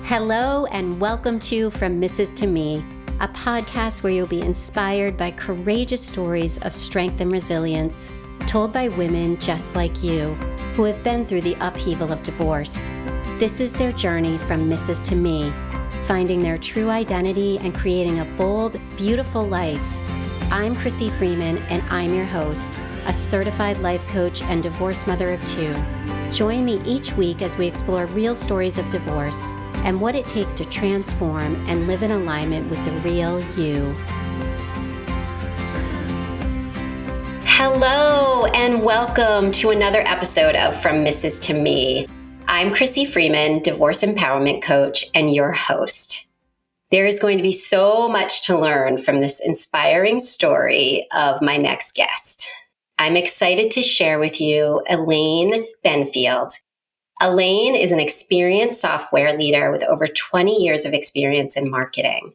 Hello and welcome to From Mrs. to Me, a podcast where you'll be inspired by courageous stories of strength and resilience told by women just like you who have been through the upheaval of divorce. This is their journey from Mrs. to Me, finding their true identity and creating a bold, beautiful life. I'm Crissy Freeman and I'm your host, a certified life coach and divorced mother of two. Join me each week as we explore real stories of divorce and what it takes to transform and live in alignment with the real you. Hello, and welcome to another episode of From Mrs. to Me. I'm Crissy Freeman, divorce empowerment coach, and your host. There is going to be so much to learn from this inspiring story of my next guest. I'm excited to share with you Elaine Benfield. Elaine is an experienced software leader with over 20 years of experience in marketing.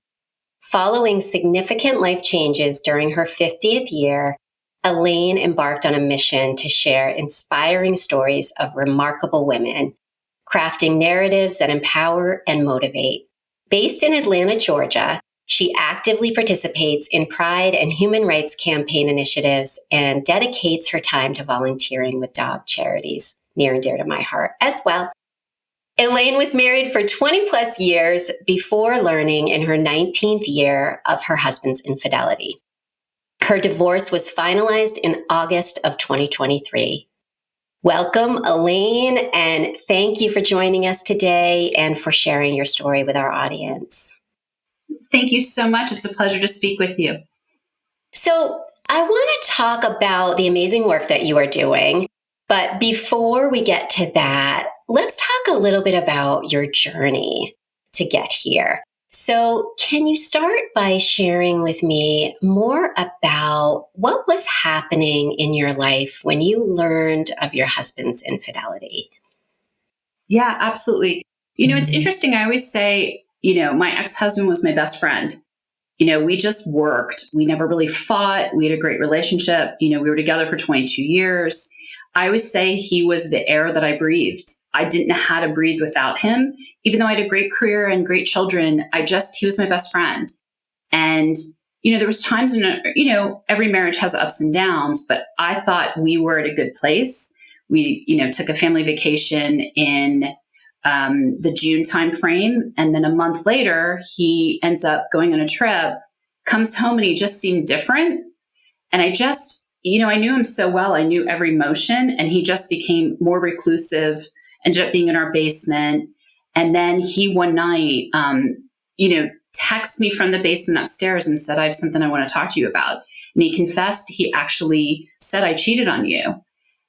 Following significant life changes during her 50th year, Elaine embarked on a mission to share inspiring stories of remarkable women, crafting narratives that empower and motivate. Based in Atlanta, Georgia, she actively participates in pride and human rights campaign initiatives and dedicates her time to volunteering with dog charities, near and dear to my heart as well. Elaine was married for 20 plus years before learning in her 19th year of her husband's infidelity. Her divorce was finalized in August of 2023. Welcome, Elaine, and thank you for joining us today and for sharing your story with our audience. Thank you so much. It's a pleasure to speak with you. So I want to talk about the amazing work that you are doing. But before we get to that, let's talk a little bit about your journey to get here. So can you start by sharing with me more about what was happening in your life when you learned of your husband's infidelity? Yeah, absolutely. It's interesting. I always say, my ex-husband was my best friend. We just worked. We never really fought. We had a great relationship. We were together for 22 years. I always say he was the air that I breathed. I didn't know how to breathe without him. Even though I had a great career and great children, he was my best friend. And, there was times when, every marriage has ups and downs, but I thought we were at a good place. We, took a family vacation in the June timeframe. And then a month later, he ends up going on a trip, comes home, and he just seemed different. And I knew him so well. I knew every motion, and he just became more reclusive, ended up being in our basement. And then he one night, texted me from the basement upstairs and said, I have something I want to talk to you about. And he confessed he actually said, I cheated on you.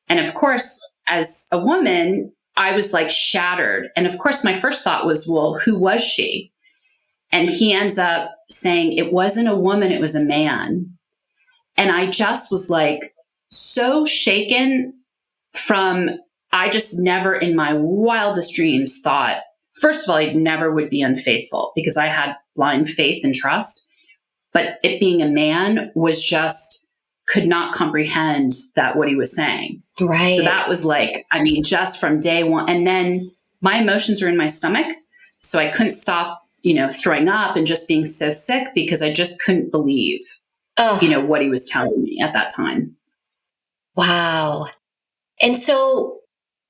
And of course, as a woman, I was like shattered. And of course, my first thought was, well, who was she? And he ends up saying it wasn't a woman, it was a man. And I just was like so shaken I just never in my wildest dreams thought, first of all, I never would be unfaithful because I had blind faith and trust. But it being a man was could not comprehend that what he was saying. Right. So that was just from day one. And then my emotions were in my stomach. So I couldn't stop, throwing up and just being so sick because I just couldn't believe what he was telling me at that time. Wow. And so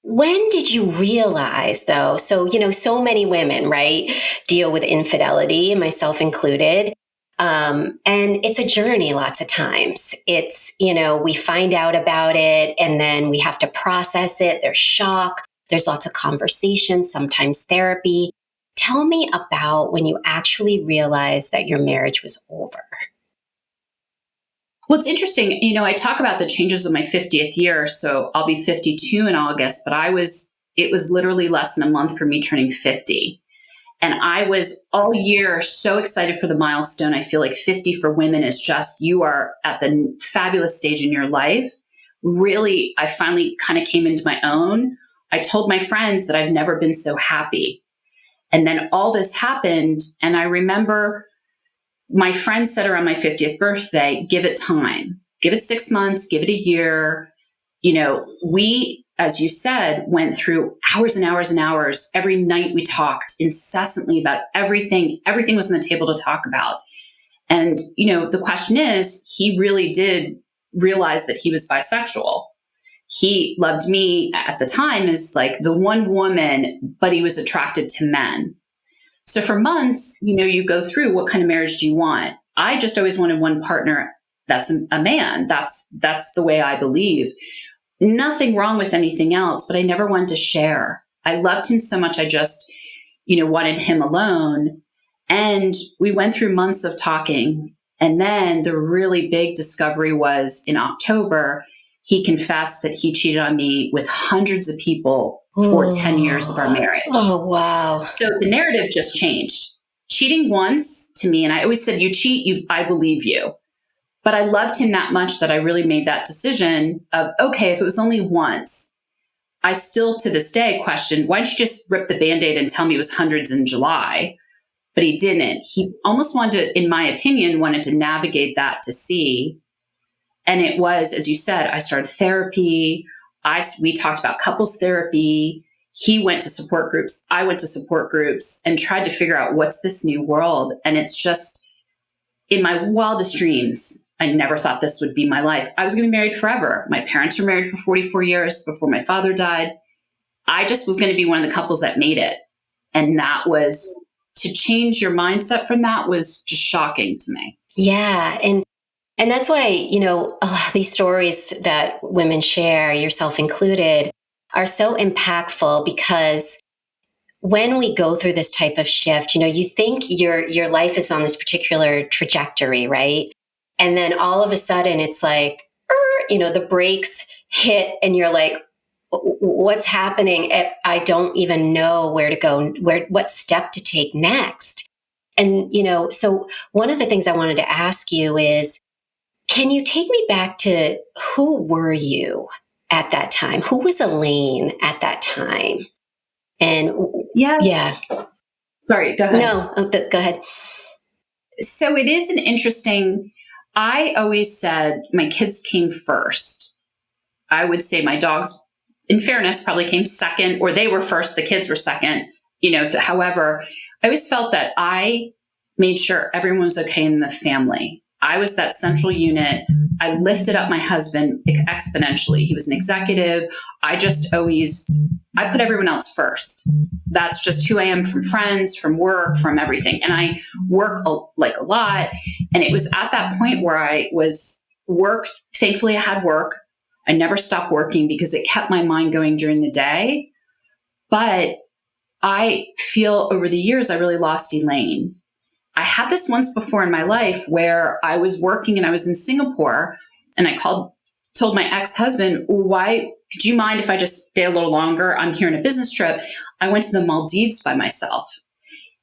when did you realize, though? So, so many women, right, deal with infidelity, myself included. And it's a journey lots of times. It's, we find out about it and then we have to process it. There's shock. There's lots of conversations, sometimes therapy. Tell me about when you actually realized that your marriage was over. Well, it's interesting. I talk about the changes of my 50th year. So I'll be 52 in August, but it was literally less than a month for me turning 50. And I was all year so excited for the milestone. I feel like 50 for women is you are at the fabulous stage in your life. Really, I finally kind of came into my own. I told my friends that I've never been so happy. And then all this happened. And I remember my friend said around my 50th birthday, give it time, give it 6 months, give it a year. We as you said, went through hours and hours and hours. Every night we talked incessantly about everything. Everything was on the table to talk about. And, the question is, he really did realize that he was bisexual. He loved me at the time as like the one woman, but he was attracted to men. So for months, you go through, what kind of marriage do you want? I just always wanted one partner that's a man. That's the way I believe. Nothing wrong with anything else, but I never wanted to share. I loved him so much. I just, wanted him alone. And we went through months of talking. And then the really big discovery was in October, he confessed that he cheated on me with hundreds of people for 10 years of our marriage. Oh, wow. So the narrative just changed. Cheating once to me, and I always said, you cheat, I believe you. But I loved him that much that I really made that decision of, okay, if it was only once, I still to this day question, why don't you just rip the Band-Aid and tell me it was hundreds in July? But he didn't. He almost wanted to, in my opinion, wanted to navigate that to see. And it was, as you said, I started therapy. We talked about couples therapy. He went to support groups. I went to support groups and tried to figure out what's this new world. And it's just, in my wildest dreams, I never thought this would be my life. I was going to be married forever. My parents were married for 44 years before my father died. I just was going to be one of the couples that made it. And that was, to change your mindset from that was just shocking to me. Yeah. And that's why, a lot of these stories that women share, yourself included, are so impactful, because when we go through this type of shift, you think your life is on this particular trajectory, right? And then all of a sudden it's like, the brakes hit and you're like, what's happening? I don't even know where to go, what step to take next. And, so one of the things I wanted to ask you is, can you take me back to who were you at that time? Who was Elaine at that time? And yeah. Sorry, go ahead. No, go ahead. So it is an interesting, I always said my kids came first. I would say my dogs, in fairness, probably came second, or they were first, the kids were second. However, I always felt that I made sure everyone was okay in the family. I was that central unit. I lifted up my husband exponentially. He was an executive. I put everyone else first. That's just who I am, from friends, from work, from everything. And I work a lot. And it was at that point where I was worked. Thankfully, I had work. I never stopped working because it kept my mind going during the day. But I feel over the years, I really lost Elaine. I had this once before in my life where I was working and I was in Singapore, and I told my ex-husband, do you mind if I just stay a little longer? I'm here on a business trip. I went to the Maldives by myself.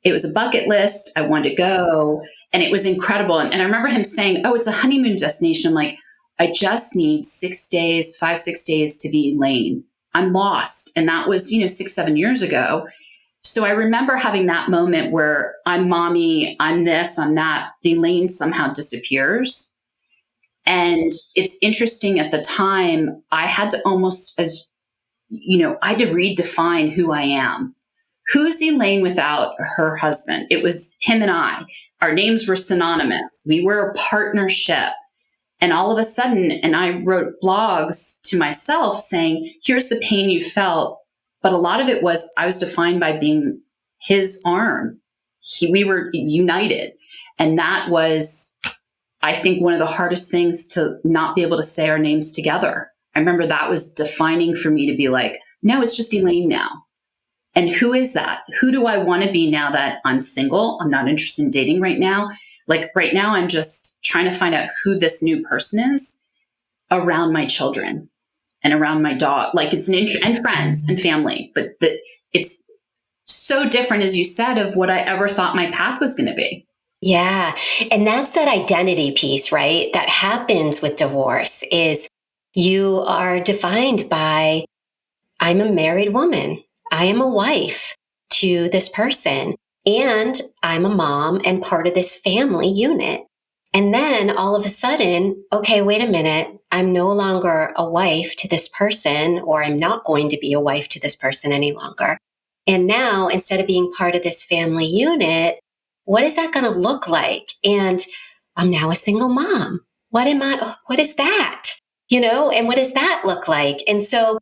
It was a bucket list. I wanted to go, and it was incredible. And I remember him saying, oh, it's a honeymoon destination. I'm like, I just need 6 days, 6 days to be Elaine. I'm lost. And that was, 6-7 years ago. So I remember having that moment where I'm mommy, I'm this, I'm that. The Elaine somehow disappears. And it's interesting, at the time, I had to almost, I had to redefine who I am. Who's Elaine without her husband? It was him and I. Our names were synonymous. We were a partnership. And all of a sudden, and I wrote blogs to myself saying, here's the pain you felt. But a lot of it was, I was defined by being his arm. We were united. And that was, I think, one of the hardest things, to not be able to say our names together. I remember that was defining for me, to be like, no, it's just Elaine now. And who is that? Who do I want to be now that I'm single? I'm not interested in dating right now. Like right now, I'm just trying to find out who this new person is around my children and around my dog. Like it's and friends and family, but it's so different, as you said, of what I ever thought my path was going to be. Yeah. And that's that identity piece, right? That happens with divorce, is you are defined by, I'm a married woman. I am a wife to this person, and I'm a mom and part of this family unit. And then all of a sudden, okay, wait a minute, I'm no longer a wife to this person, or I'm not going to be a wife to this person any longer. And now, instead of being part of this family unit, what is that going to look like? And I'm now a single mom. What is that? And what does that look like? And so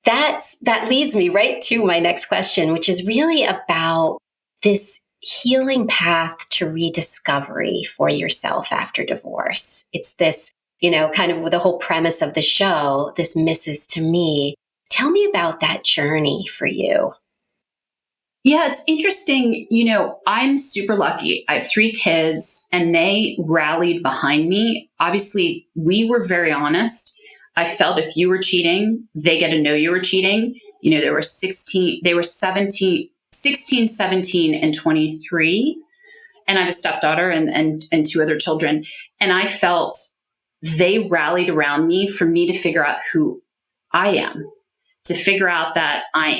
that leads me right to my next question, which is really about this healing path to rediscovery for yourself after divorce. It's this, kind of the whole premise of the show, this Mrs. To Me. Tell me about that journey for you. Yeah, it's interesting. I'm super lucky. I have 3 kids and they rallied behind me. Obviously, we were very honest. I felt if you were cheating, they get to know you were cheating. They were 16, 17, and 23. And I have a stepdaughter and 2 other children. And I felt they rallied around me for me to figure out who I am, to figure out that I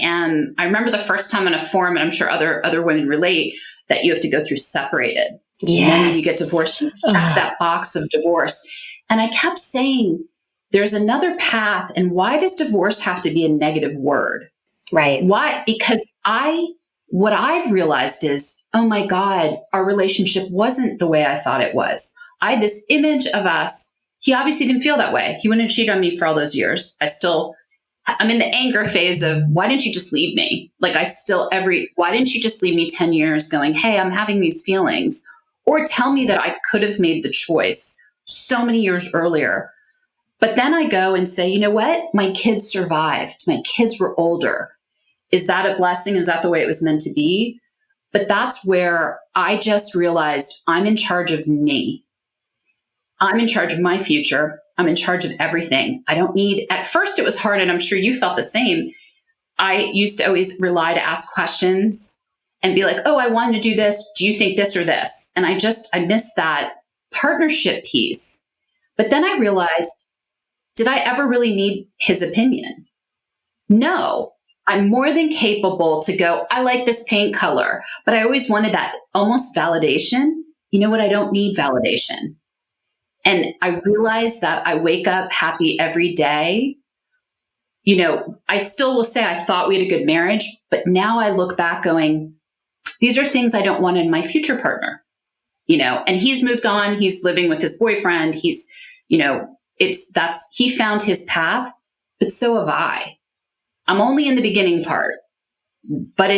remember the first time on a forum, and I'm sure other women relate, that you have to go through separated. Yes. And then when you get divorced, you check that box of divorce. And I kept saying, there's another path. And why does divorce have to be a negative word? Right. Why? Because what I've realized is, oh my God, our relationship wasn't the way I thought it was. I had this image of us. He obviously didn't feel that way. He wouldn't have cheated on me for all those years. I'm in the anger phase of, why didn't you just leave me? Like why didn't you just leave me 10 years going, hey, I'm having these feelings, or tell me that I could have made the choice so many years earlier. But then I go and say, you know what? My kids survived. My kids were older. Is that a blessing? Is that the way it was meant to be? But that's where I just realized I'm in charge of me. I'm in charge of my future. I'm in charge of everything. At first it was hard, and I'm sure you felt the same. I used to always rely to ask questions and be like, oh, I wanted to do this. Do you think this or this? And I missed that partnership piece. But then I realized, did I ever really need his opinion? No. I'm more than capable to go, I like this paint color, but I always wanted that almost validation. You know what? I don't need validation. And I realized that I wake up happy every day. I still will say I thought we had a good marriage, but now I look back going, these are things I don't want in my future partner, and he's moved on. He's living with his boyfriend. He found his path, but so have I. I'm only in the beginning part, but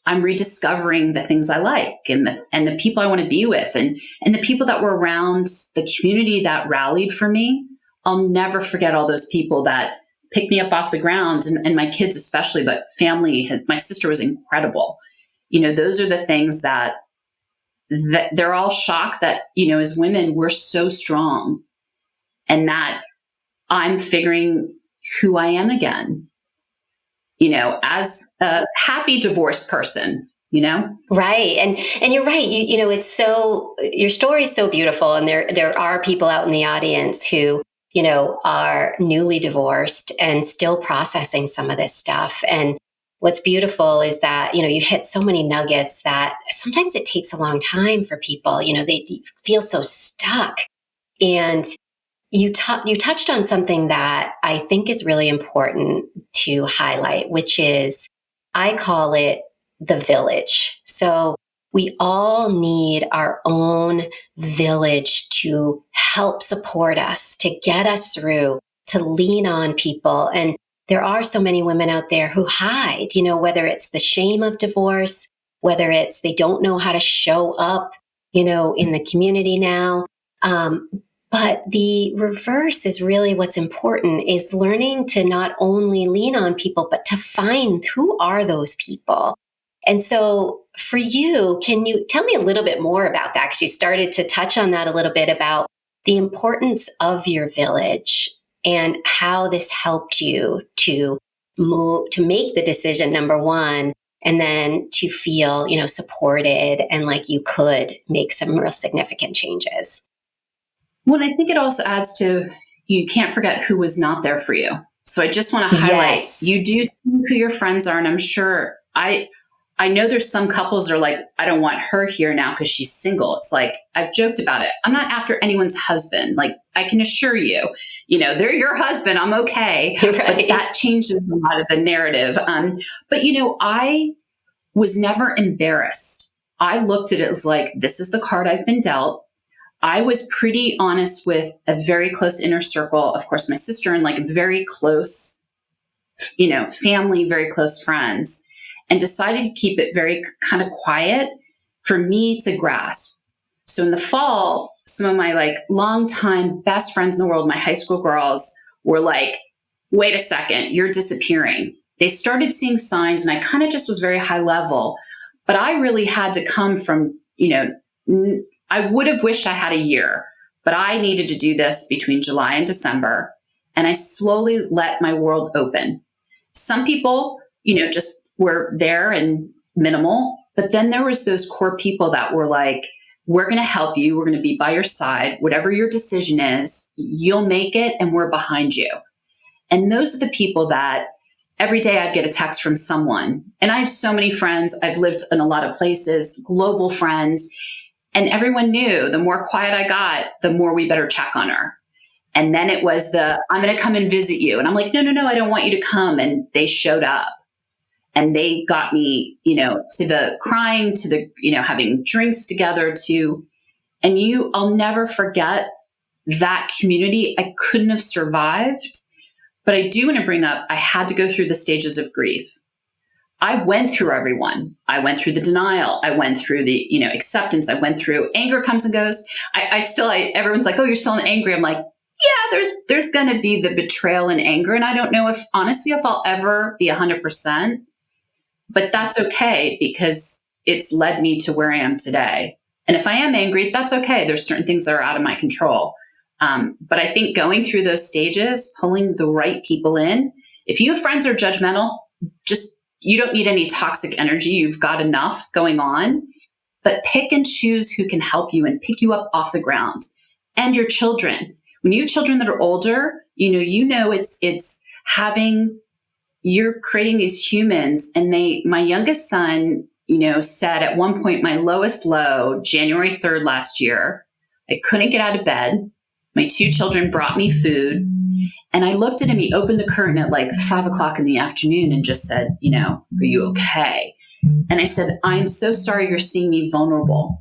I'm rediscovering the things I like and the people I want to be with and the people that were around, the community that rallied for me. I'll never forget all those people that picked me up off the ground, and my kids especially, but family. My sister was incredible. Those are the things that they're all shocked that, as women, we're so strong, and that I'm figuring who I am again. As a happy divorced person, Right. And you're right. Your story is so beautiful. And there are people out in the audience who, are newly divorced and still processing some of this stuff. And what's beautiful is that, you hit so many nuggets that sometimes it takes a long time for people, they feel so stuck. And you touched on something that I think is really important to highlight, which is, I call it the village. So we all need our own village to help support us, to get us through, to lean on people. And there are so many women out there who hide, whether it's the shame of divorce, whether it's they don't know how to show up, in the community now. But the reverse is really what's important, is learning to not only lean on people, but to find who are those people. And so for you, can you tell me a little bit more about that? Because you started to touch on that a little bit, about the importance of your village and how this helped you to make the decision, number one, and then to feel, supported and like you could make some real significant changes. Well, I think it also adds to, you can't forget who was not there for you. So I just want to highlight, You do see who your friends are. And I'm sure I know there's some couples that are like, I don't want her here now because she's single. It's like, I've joked about it. I'm not after anyone's husband. Like, I can assure you, they're your husband. I'm okay. Right. But that changes a lot of the narrative. But, I was never embarrassed. I looked at it as like, this is the card I've been dealt. I was pretty honest with a very close inner circle. Of course, my sister and like very close, family, very close friends, and decided to keep it very kind of quiet for me to grasp. So in the fall, some of my like longtime best friends in the world, my high school girls, were like, wait a second, you're disappearing. They started seeing signs, and I kind of just was very high level, but I really had to come from, I would have wished I had a year, but I needed to do this between July and December. And I slowly let my world open. Some people, just were there and minimal, but then there was those core people that were like, we're going to help you. We're going to be by your side. Whatever your decision is, you'll make it, and we're behind you. And those are the people that every day I'd get a text from someone. And I have so many friends. I've lived in a lot of places, global friends. And everyone knew the more quiet I got, the more we better check on her. And then it was I'm going to come and visit you. And I'm like, no, I don't want you to come. And they showed up, and they got me, to the crying, to the, having drinks together I'll never forget that community. I couldn't have survived, but I do want to bring up, I had to go through the stages of grief. I went through everyone. I went through the denial. I went through the, acceptance. I went through anger comes and goes. Everyone's like, oh, you're still angry. I'm like, yeah, there's going to be the betrayal and anger. And I don't know if I'll ever be 100%, but that's okay, because it's led me to where I am today. And if I am angry, that's okay. There's certain things that are out of my control. But I think going through those stages, pulling the right people in, if you have friends who are judgmental, you don't need any toxic energy. You've got enough going on, but pick and choose who can help you and pick you up off the ground. And your children. When you have children that are older, it's having, you're creating these humans. And my youngest son, said at one point, my lowest low, January 3rd last year, I couldn't get out of bed. My two children brought me food. And I looked at him, he opened the curtain at like 5:00 in the afternoon and just said, are you okay? And I said, I'm so sorry you're seeing me vulnerable.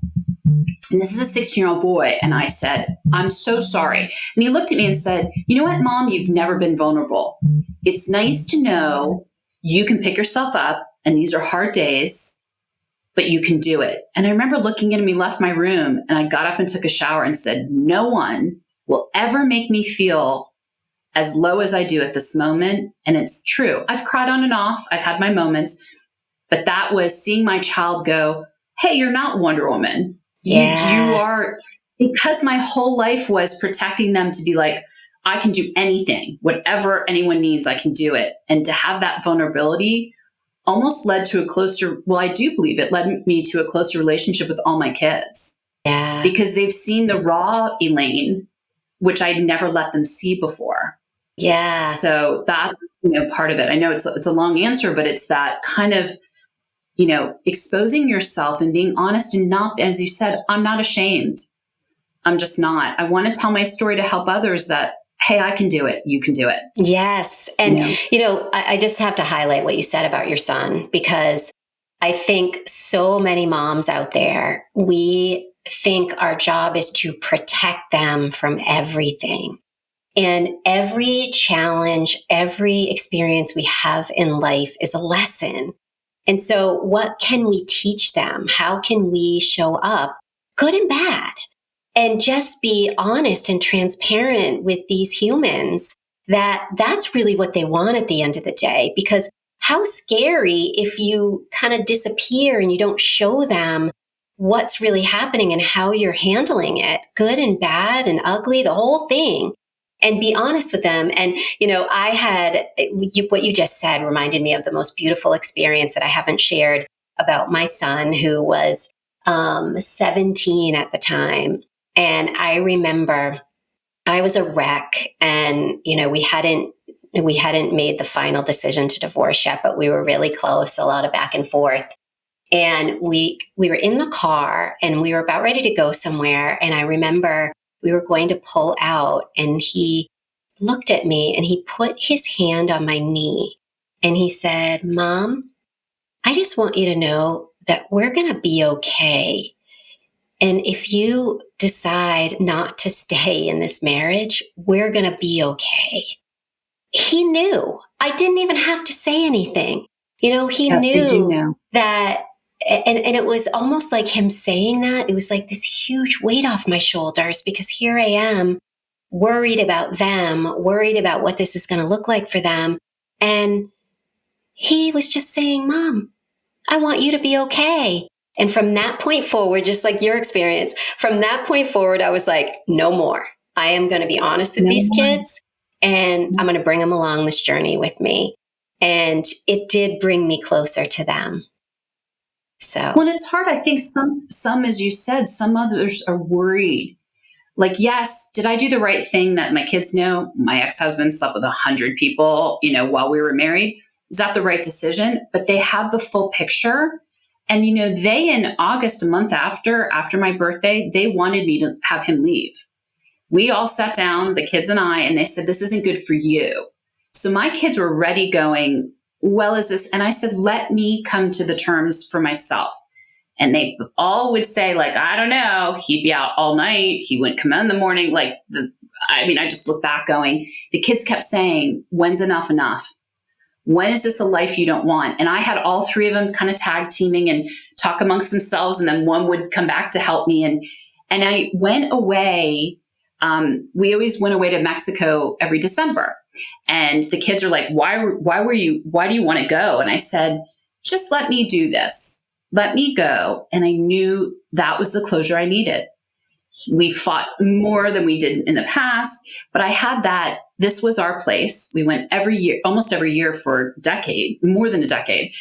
And this is a 16-year-old boy. And I said, I'm so sorry. And he looked at me and said, you know what, Mom, you've never been vulnerable. It's nice to know you can pick yourself up, and these are hard days, but you can do it. And I remember looking at him, he left my room, and I got up and took a shower and said, no one will ever make me feel as low as I do at this moment. And it's true. I've cried on and off. I've had my moments, but that was seeing my child go, hey, you're not Wonder Woman. Yeah. You are, because my whole life was protecting them to be like, I can do anything, whatever anyone needs, I can do it. And to have that vulnerability almost led to I do believe it led me to a closer relationship with all my kids. Yeah. Because they've seen the raw Elaine, which I'd never let them see before. Yeah. So that's, part of it. I know it's a long answer, but it's that kind of, exposing yourself and being honest, and not, as you said, I'm not ashamed. I'm just not. I want to tell my story to help others that, hey, I can do it. You can do it. Yes. And, I just have to highlight what you said about your son, because I think so many moms out there, we think our job is to protect them from everything. And every challenge, every experience we have in life is a lesson. And so what can we teach them? How can we show up, good and bad, and just be honest and transparent with these humans that that's really what they want at the end of the day? Because how scary if you kind of disappear and you don't show them what's really happening and how you're handling it, good and bad and ugly, the whole thing. And be honest with them. And, what you just said reminded me of the most beautiful experience that I haven't shared about my son, who was 17 at the time. And I remember I was a wreck, and, we hadn't made the final decision to divorce yet, but we were really close, a lot of back and forth. And we were in the car and we were about ready to go somewhere. And I remember we were going to pull out and he looked at me and he put his hand on my knee and he said, "Mom, I just want you to know that we're going to be okay. And if you decide not to stay in this marriage, we're going to be okay." He knew. I didn't even have to say anything. He They do knew know. that. And it was almost like him saying that. It was like this huge weight off my shoulders because here I am worried about them, worried about what this is going to look like for them. And he was just saying, "Mom, I want you to be okay." And from that point forward, just like your experience, from that point forward, I was like, no more. I am going to be honest with No these more. kids and I'm going to bring them along this journey with me. And it did bring me closer to them. So, Well, it's hard. I think some, as you said, some others are worried. Like, yes, did I do the right thing that my kids know my ex-husband slept with 100 people, while we were married? Is that the right decision? But they have the full picture. And, they in August, a month after my birthday, they wanted me to have him leave. We all sat down, the kids and I, and they said, "This isn't good for you." So my kids were ready going, "Well, is this?" And I said, "Let me come to the terms for myself." And they all would say, like, "I don't know." He'd be out all night. He wouldn't come in the morning. I just look back going, the kids kept saying, "When's enough enough? When is this a life you don't want?" And I had all three of them kind of tag teaming and talk amongst themselves. And then one would come back to help me. And I went away. We always went away to Mexico every December. And the kids are like, why do you want to go? And I said, "Just let me do this. Let me go." And I knew that was the closure I needed. We fought more than we did in the past, but I had that. This was our place. We went every year, almost every year for a decade, more than a decade.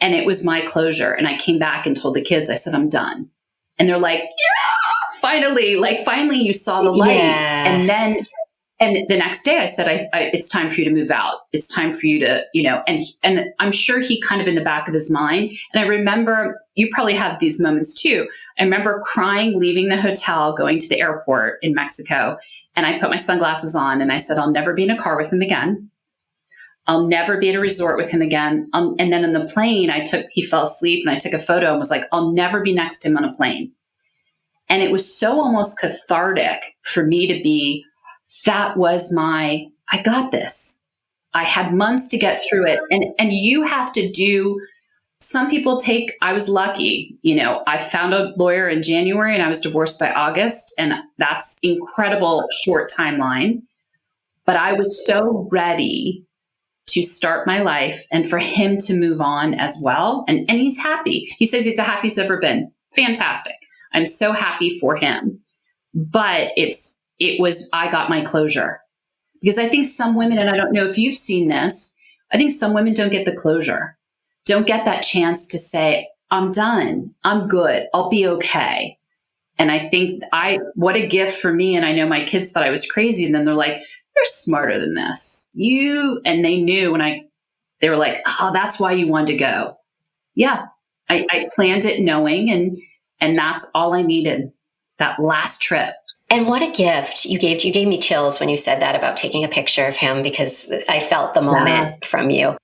And it was my closure. And I came back and told the kids, I said, "I'm done." And they're like, "Yeah, finally you saw the light." yeah. And the next day I said, "It's time for you to move out. It's time for you to, and I'm sure he kind of in the back of his mind. And I remember, you probably have these moments too. I remember crying, leaving the hotel, going to the airport in Mexico. And I put my sunglasses on and I said, "I'll never be in a car with him again. I'll never be at a resort with him again." And then in the plane, he fell asleep and I took a photo and was like, "I'll never be next to him on a plane." And it was so almost cathartic for me to be, that was I got this. I had months to get through it. And you have to do, some people I was lucky, I found a lawyer in January and I was divorced by August. And that's incredible short timeline. But I was so ready to start my life and for him to move on as well. And he's happy. He says he's the happiest he's ever been. Fantastic. I'm so happy for him. But I got my closure. Because I think some women, and I don't know if you've seen this, I think some women don't get the closure, don't get that chance to say, "I'm done. I'm good. I'll be okay." And I think what a gift for me. And I know my kids thought I was crazy. And then they're like, "You're smarter than this. And they knew they were like, "Oh, that's why you wanted to go." Yeah. I planned it knowing, and that's all I needed. That last trip. And what a gift you gave. You gave me chills when you said that about taking a picture of him because I felt the moment from you.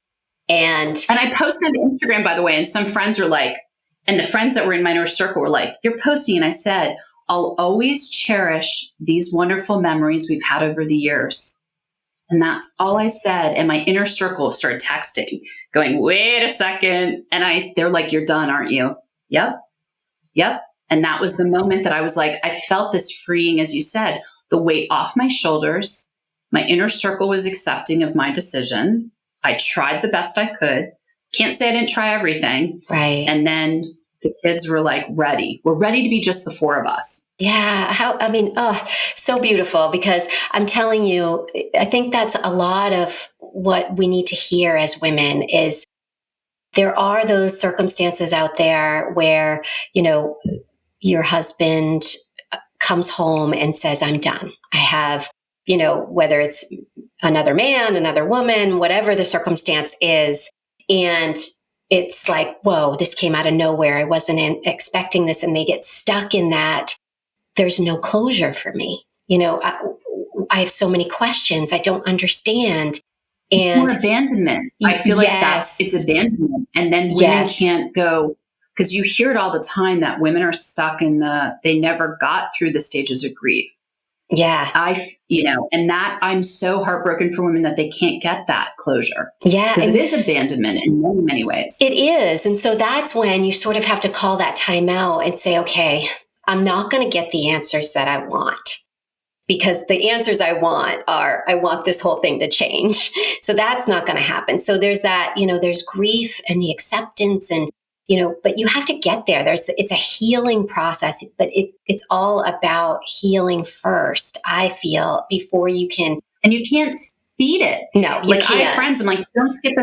And I posted on Instagram, by the way, and some friends were like, and the friends that were in my inner circle were like, "You're posting." And I said, "I'll always cherish these wonderful memories we've had over the years." And that's all I said. And my inner circle started texting, going, "Wait a second." And they're like, "You're done, aren't you?" Yep. Yep. And that was the moment that I was like, I felt this freeing, as you said, the weight off my shoulders. My inner circle was accepting of my decision. I tried the best I could. Can't say I didn't try everything. right. And then the kids were like, ready. We're ready to be just the four of us. Yeah. So beautiful because I'm telling you, I think that's a lot of what we need to hear as women is there are those circumstances out there where, your husband comes home and says, "I'm done. I have," whether it's another man, another woman, whatever the circumstance is. And it's like, whoa, this came out of nowhere. I wasn't expecting this. And they get stuck in that. There's no closure for me. I have so many questions. I don't understand. It's And more abandonment. I feel like it's abandonment. And then women can't go, because you hear it all the time that women are stuck they never got through the stages of grief. Yeah. And that I'm so heartbroken for women that they can't get that closure. Yeah. Because it is abandonment in many, many ways. It is. And so that's when you sort of have to call that time out and say, okay, I'm not going to get the answers that I want, because the answers I want I want this whole thing to change. So that's not going to happen. So there's that, there's grief and the acceptance and, but you have to get there. It's a healing process, but it's all about healing first, I feel, before you can. And you can't speed it. No, you can't. I have friends, I'm like, don't skip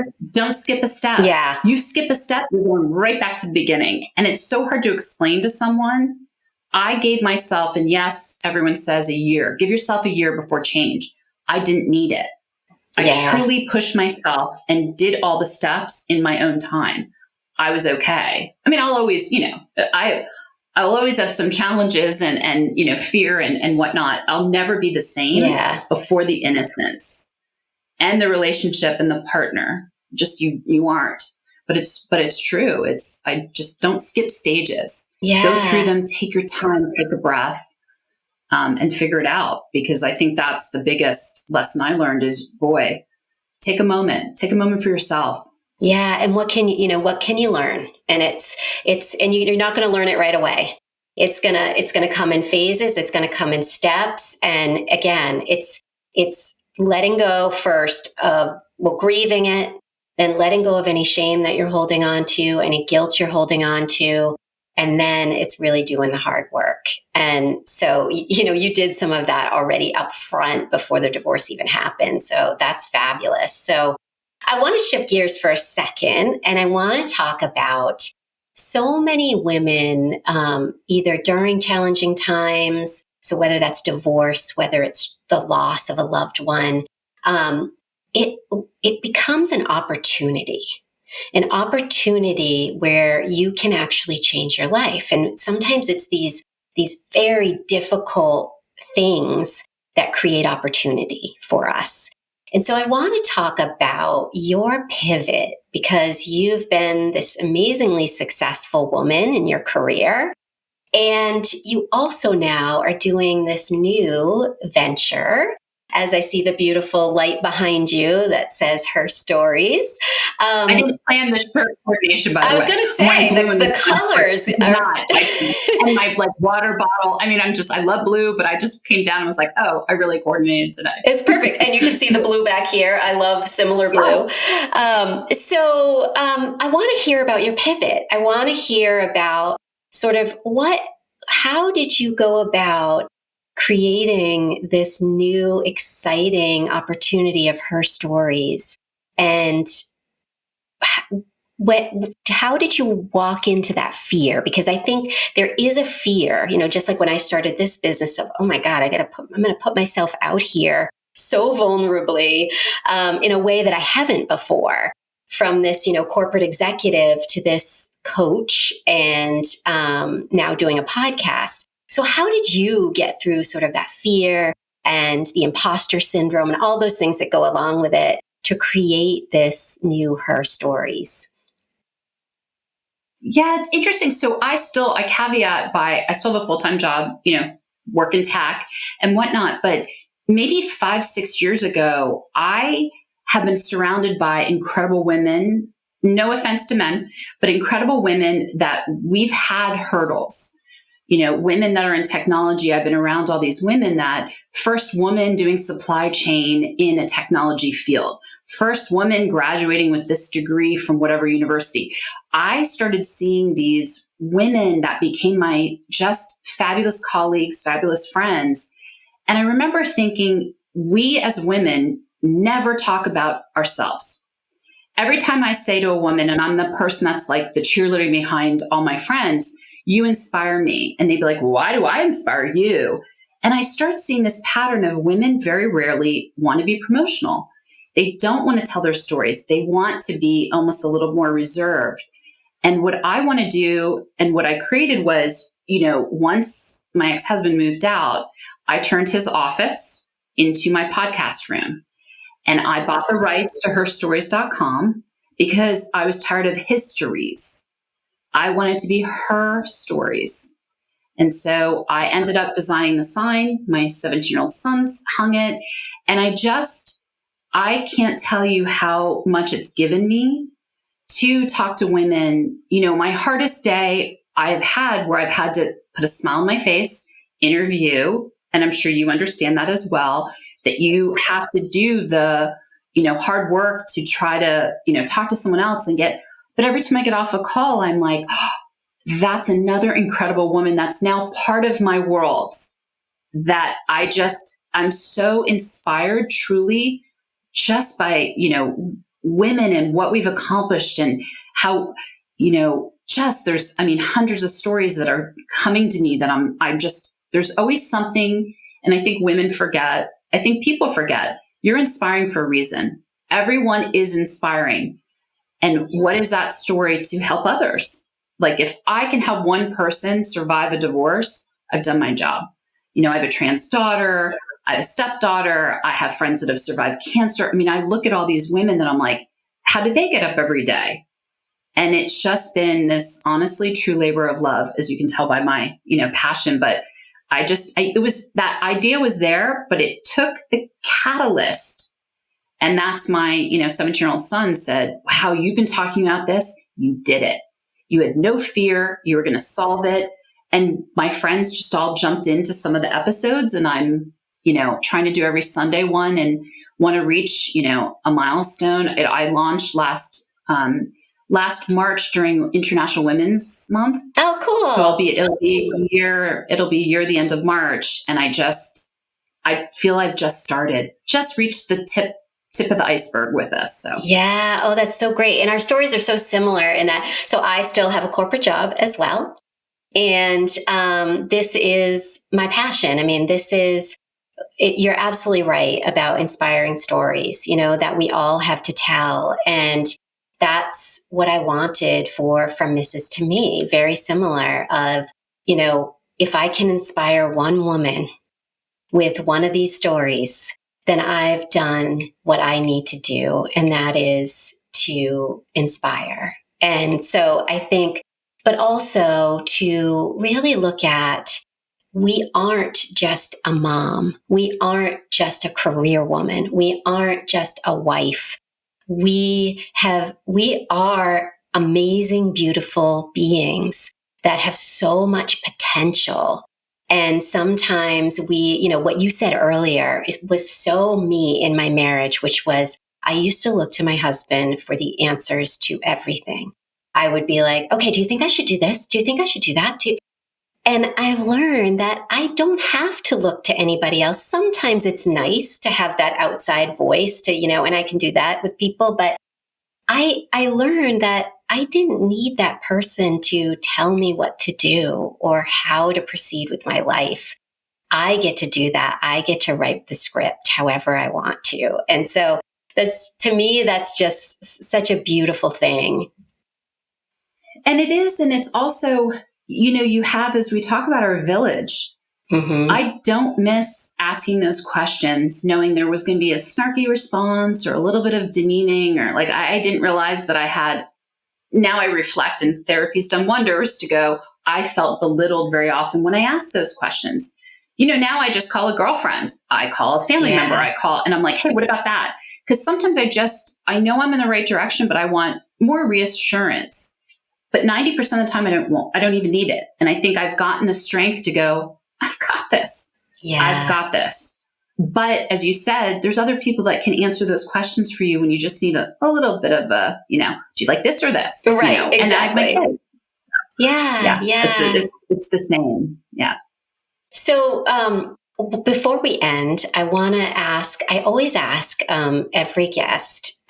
a step. Yeah. You skip a step, you're going right back to the beginning. And it's so hard to explain to someone. I gave myself, and yes, everyone says a year. Give yourself a year before change. I didn't need it. I truly pushed myself and did all the steps in my own time. I was okay. I mean, I'll always, I'll always have some challenges and fear and whatnot. I'll never be the same before the innocence and the relationship and the partner. Just you aren't. But it's true. I just don't skip stages. Yeah. Go through them, take your time, take a breath, and figure it out. Because I think that's the biggest lesson I learned is, boy, take a moment for yourself. Yeah. And what can you learn? And and you're not going to learn it right away. It's going to come in phases. It's going to come in steps. And again, it's letting go first of, grieving it, then letting go of any shame that you're holding on to, any guilt you're holding on to. And then it's really doing the hard work. And so, you did some of that already up front before the divorce even happened. So that's fabulous. So I want to shift gears for a second, and I want to talk about so many women, either during challenging times, so whether that's divorce, whether it's the loss of a loved one, it becomes an opportunity where you can actually change your life. And sometimes it's these very difficult things that create opportunity for us. And so I want to talk about your pivot, because you've been this amazingly successful woman in your career. And you also now are doing this new venture, as I see the beautiful light behind you that says Herstories. I didn't plan the shirt coordination, by the way. I was going to say, the colors are... and my water bottle. I mean, I love blue, but I just came down and was like, oh, I really coordinated today. It's perfect. And you can see the blue back here. I love similar blue. So I want to hear about your pivot. I want to hear about sort of how did you go about creating this new exciting opportunity of Herstories, and how did you walk into that fear? Because I think there is a fear, just like when I started this business of, oh my God, I'm going to put myself out here so vulnerably, in a way that I haven't before, from this, corporate executive to this coach, and now doing a podcast. So how did you get through sort of that fear and the imposter syndrome and all those things that go along with it to create this new Herstories? Yeah, it's interesting. So I caveat by, I still have a full-time job, work in tech and whatnot. But maybe 5-6 years ago, I have been surrounded by incredible women, no offense to men, but incredible women that we've had hurdles. Women that are in technology. I've been around all these women that first woman doing supply chain in a technology field, first woman graduating with this degree from whatever university. I started seeing these women that became my just fabulous colleagues, fabulous friends. And I remember thinking, we as women never talk about ourselves. Every time I say to a woman, and I'm the person that's like the cheerleader behind all my friends, you inspire me. And they'd be like, why do I inspire you? And I start seeing this pattern of women very rarely want to be promotional. They don't want to tell their stories. They want to be almost a little more reserved. And what I want to do and what I created was, once my ex-husband moved out, I turned his office into my podcast room. And I bought the rights to herstories.com because I was tired of histories. I wanted to be her stories. And so I ended up designing the sign. My 17-year-old son hung it. And I can't tell you how much it's given me to talk to women. My hardest day I've had where I've had to put a smile on my face, interview, and I'm sure you understand that as well, that you have to do the, hard work to try to, talk to someone else but every time I get off a call, I'm like, oh, that's another incredible woman that's now part of my world that I'm so inspired truly just by, women and what we've accomplished and how, there's hundreds of stories that are coming to me that there's always something. And I think women forget, I think people forget, you're inspiring for a reason. Everyone is inspiring. And what is that story to help others? Like if I can help one person survive a divorce, I've done my job. I have a trans daughter, I have a stepdaughter, I have friends that have survived cancer. I look at all these women that I'm like, how do they get up every day? And it's just been this honestly true labor of love, as you can tell by my, passion. But that idea was there, but it took the catalyst. And that's my, 17-year-old son said, wow, you've been talking about this. You did it. You had no fear. You were going to solve it. And my friends just all jumped into some of the episodes, and I'm, trying to do every Sunday one and want to reach, a milestone. I launched last March during International Women's Month. Oh, cool. So it'll be a year the end of March. And I feel I've just reached the tip of the iceberg with us. So yeah. Oh, that's so great. And our stories are so similar in that. So I still have a corporate job as well. And this is my passion. You're absolutely right about inspiring stories, that we all have to tell. And that's what I wanted from Mrs. to Me. Very similar of, if I can inspire one woman with one of these stories, then I've done what I need to do. And that is to inspire. And so I think, but also to really look at, we aren't just a mom. We aren't just a career woman. We aren't just a wife. We are amazing, beautiful beings that have so much potential. And sometimes what you said earlier was so me in my marriage, which was I used to look to my husband for the answers to everything. I would be like, okay, do you think I should do this? Do you think I should do that? And I've learned that I don't have to look to anybody else. Sometimes it's nice to have that outside voice and I can do that with people. But I learned that I didn't need that person to tell me what to do or how to proceed with my life. I get to do that. I get to write the script however I want to. And so to me, that's just such a beautiful thing. And it is. And it's also, you have, as we talk about our village, I don't miss asking those questions, knowing there was going to be a snarky response or a little bit of demeaning, or like, I didn't realize that I had, now I reflect, and therapy's done wonders to go, I felt belittled very often when I asked those questions. Now I just call a girlfriend, I call a family member, and I'm like, hey, what about that? Because sometimes I know I'm in the right direction, but I want more reassurance. But 90% of the time I don't even need it. And I think I've gotten the strength to go, I've got this. Yeah. I've got this. But as you said, there's other people that can answer those questions for you when you just need a little bit of do you like this or this? Right. Exactly. And Yeah. It's the same. Yeah. So, before we end, I want to I always ask every guest,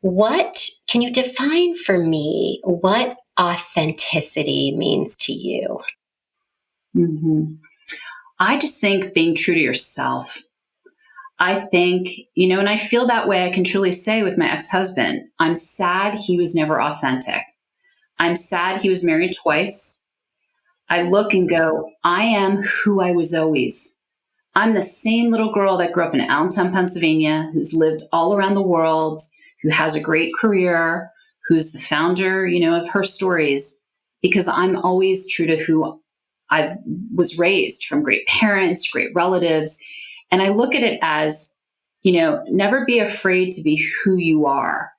what can you define for me what authenticity means to you? I just think being true to yourself. I think, and I feel that way. I can truly say with my ex-husband, I'm sad he was never authentic. I'm sad he was married twice. I look and go, I am who I was always. I'm the same little girl that grew up in Allentown, Pennsylvania, who's lived all around the world, who has a great career, who's the founder, of Herstories, because I'm always true to who I was raised from, great parents, great relatives. And I look at it as, never be afraid to be who you are,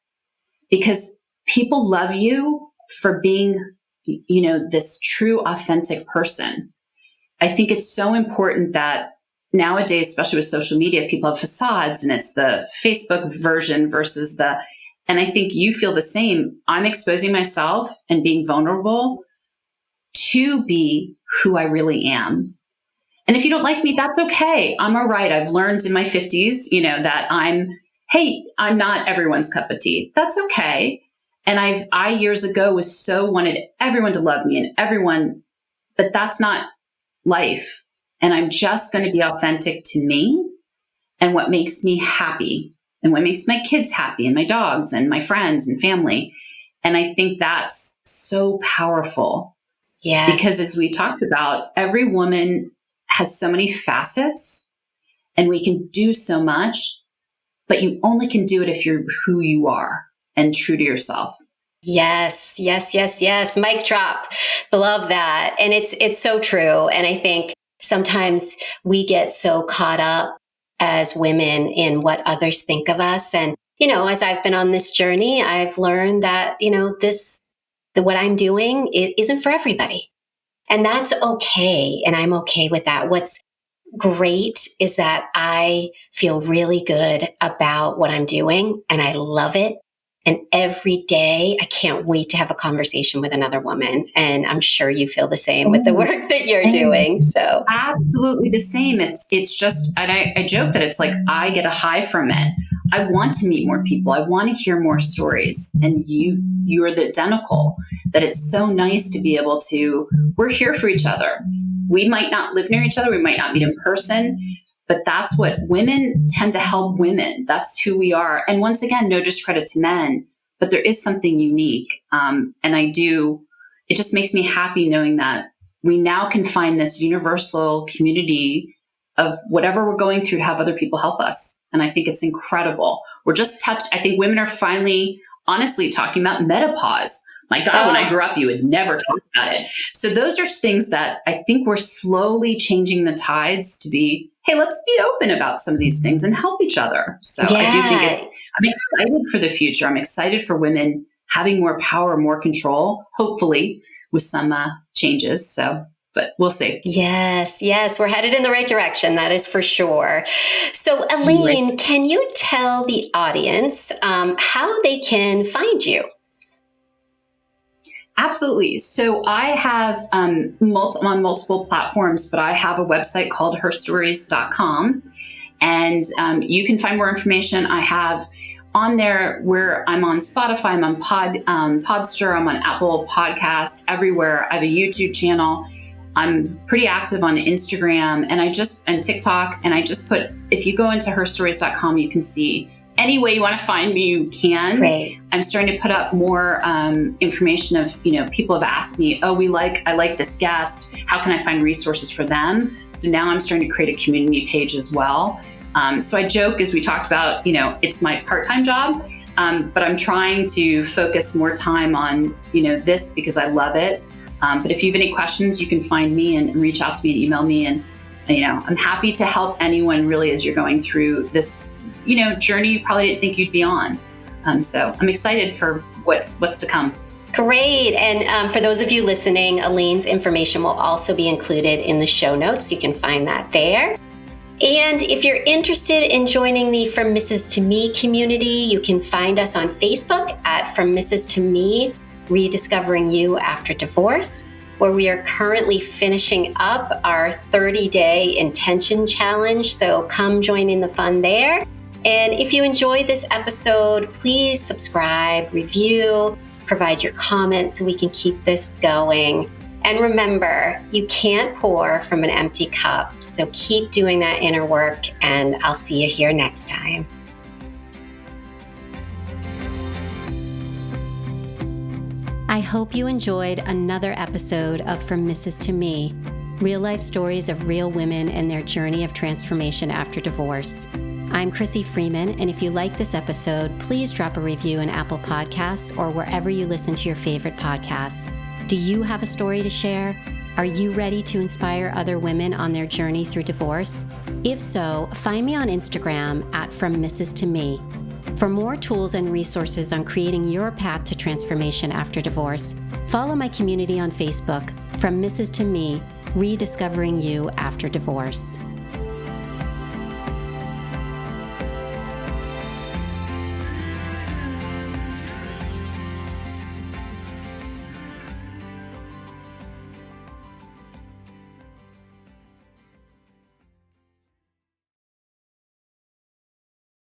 because people love you for being, this true, authentic person. I think it's so important that nowadays, especially with social media, people have facades, and it's the Facebook version versus and I think you feel the same. I'm exposing myself and being vulnerable to be who I really am. And if you don't like me, that's okay. I'm all right. I've learned in my 50s, that I'm not everyone's cup of tea. That's okay. And I years ago wanted everyone to love me but that's not life. And I'm just going to be authentic to me and what makes me happy and what makes my kids happy and my dogs and my friends and family. And I think that's so powerful. Yes. Because as we talked about, every woman has so many facets and we can do so much, but you only can do it if you're who you are and true to yourself. Yes, yes, yes, yes. Mic drop. Love that. And it's so true. And I think sometimes we get so caught up as women in what others think of us. And, as I've been on this journey, I've learned that, what I'm doing, it isn't for everybody. And that's okay. And I'm okay with that. What's great is that I feel really good about what I'm doing and I love it. And every day, I can't wait to have a conversation with another woman. And I'm sure you feel the same with the work that you're doing. So absolutely the same. It's just, and I joke that it's like, I get a high from it. I want to meet more people. I want to hear more stories. And you're the identical, that it's so nice to be able to, we're here for each other. We might not live near each other. We might not meet in person. But that's what women tend to help women. That's who we are. And once again, no discredit to men, but there is something unique. And it just makes me happy knowing that we now can find this universal community of whatever we're going through to have other people help us. And I think it's incredible. We're just touched. I think women are finally, honestly, talking about menopause. My God, when I grew up, you would never talk about it. So those are things that I think we're slowly changing the tides to be, hey, let's be open about some of these things and help each other. So I do think I'm excited for the future. I'm excited for women having more power, more control, hopefully with some changes. So, but we'll see. Yes, we're headed in the right direction. That is for sure. So Elaine, can you tell the audience how they can find you? Absolutely. So I have on multiple platforms, but I have a website called herstories.com, and you can find more information. I have on there where I'm on Spotify, I'm on Podster, I'm on Apple Podcast, everywhere. I have a YouTube channel. I'm pretty active on Instagram and TikTok. And I just put, if you go into herstories.com, you can see any way you want to find me, you can. Right. I'm starting to put up more information of, people have asked me, I like this guest. How can I find resources for them? So now I'm starting to create a community page as well. So I joke, as we talked about, it's my part-time job, but I'm trying to focus more time on, this because I love it. But if you have any questions, you can find me and reach out to me and email me. And, I'm happy to help anyone really as you're going through this journey you probably didn't think you'd be on. So I'm excited for what's to come. Great. And for those of you listening, Elaine's information will also be included in the show notes. You can find that there. And if you're interested in joining the From Mrs. to Me community, you can find us on Facebook at From Mrs. to Me, Rediscovering You After Divorce, where we are currently finishing up our 30-day intention challenge. So come join in the fun there. And if you enjoyed this episode, please subscribe, review, provide your comments so we can keep this going. And remember, you can't pour from an empty cup. So keep doing that inner work, and I'll see you here next time. I hope you enjoyed another episode of From Mrs. to Me, real life stories of real women and their journey of transformation after divorce. I'm Crissy Freeman, and if you like this episode, please drop a review in Apple Podcasts or wherever you listen to your favorite podcasts. Do you have a story to share? Are you ready to inspire other women on their journey through divorce? If so, find me on Instagram at From Mrs. to Me. For more tools and resources on creating your path to transformation after divorce, follow my community on Facebook, From Mrs. to Me, Rediscovering You After Divorce.